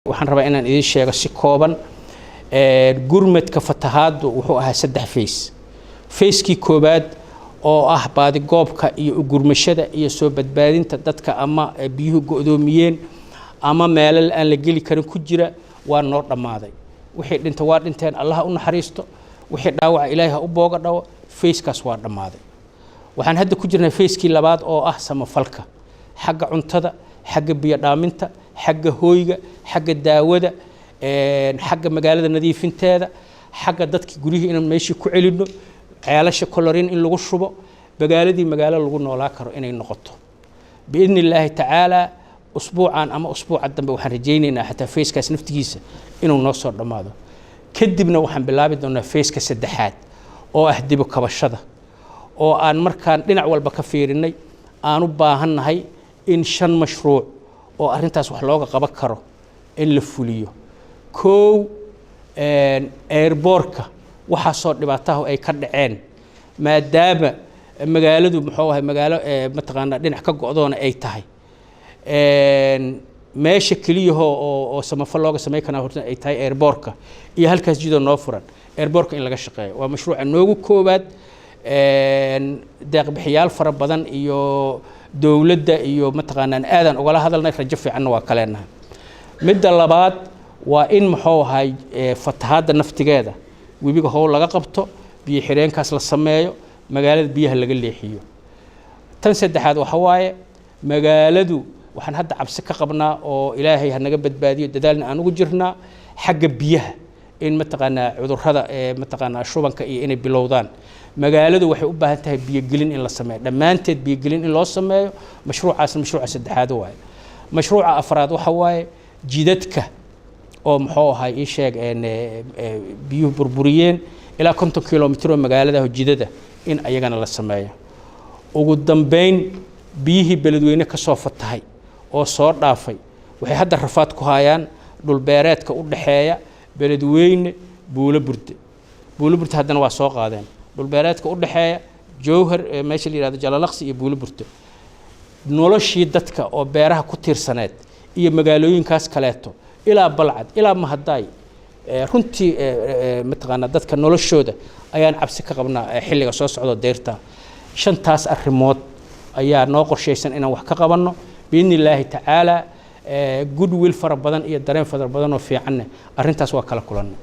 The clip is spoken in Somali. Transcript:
waxaan rabaa inaan idin sheego si kooban gurmadka fatahaadu wuxuu ahaa 3 phase phase-kii koobaad oo ah baadi goobka iyo gurmashada iyo soo badbaadinta dadka ama biyuhu go'doomiyeen ama meelal aan la geli karin ku jira waa noo dhamaaday wixii dhinta waa dhinteen Allah u naxariisto wixii dhaawac Ilaahay u booga dhaw phase-kaas waa dhamaaday waxaan hadda ku jirnaa phase-kii labaad oo ah samafalka xagga cuntada xagga biyo dhaaminta xagga hooyga xagga daawada xagga magaalada nadiifinteeda xagga dadka guriyihii inaan meeshii ku celino ceelasha kolorin in lagu shubo magaaladii magaalo lagu noolaa karo inay noqoto biidnillaahi tacaala usbuucan ama usbuuca dambe waxaan rajaynaynaa xataa phase-kaas naftigiisa inuu noo soo dhamaado kadibna waxaan bilaabi doonaa phase-ka saddexaad oo ah dib u kabashada oo aan markaan dhinac walba ka fiirinay aan u baahannahay in 5 mashruuc oo arintaas wax looga qaban karo in la fuliyo koow airportka waxa soo dhibaataha ay ka dhaceen maadaama magaaladu muxuu ahay magaalo mataqaana dhinac ka go'doona ay tahay meesha kaliya oo samafal looga sameey kana horta ay tahay airportka iyo halkaas jidoo noo furan airportka in laga shaqeeyo waa mashruuca noogu koobaad deeq bixiyaal fara badan iyo dawladda iyo mataqaanaan aadan ogala hadalnay rajo fiican waa kaleenahay midda labaad waa in muxuu ahay fatahaada naftigeeda webiga howl laga qabto biyo xireenkaas la sameeyo magaalada biyaha laga leexiyo tan saddexaad waxa waaye magaaladu waxaan hadda cabsi ka qabnaa oo Ilaahay ha naga badbaadiyo dadaalna aan ugu jirnaa xagga biyaha in mataqaanaa cudurrada mataqaanaa shubanka iyo inay bilowdaan magaaladu waxay u baahan tahay biyo gelin in la sameeyo dhamaanteed biyo gelin in loo sameeyo mashruucaas mashruuca saddexaad waaye mashruuca afraad waxa waaye jidadka oo muxuu ahay ii sheeg biyuhu burburiyeen ilaa 50 kilomitir oo magaalada jidada in ayagana la sameeyo ugu dambeyn biyihii beledweyne ka soo fatahay oo soo dhaafay waxay hadda rafaad ku hayaan dhul beereedka u dhaxeeya beledweyne buulo burte haddana waa soo qaadeen dhul beereedka u dhaxeeya jowhar meesha la yiraahdo jalalaqsi iyo buulo burte noloshii dadka oo beeraha ku tiirsaneed iyo magaalooyinkaas kaleeto ilaa balcad ilaa mahadaay runtii mataqaana dadka noloshooda ayaan cabsi ka qabnaa xilliga soo socdo deerta 5taas arrimood ayaa noo qorsheysan inaan wax ka qabanno biidnillaahi tacaala goodwill fara badan iyo dareen fara badan oo fiican arintaas waa kala kulanay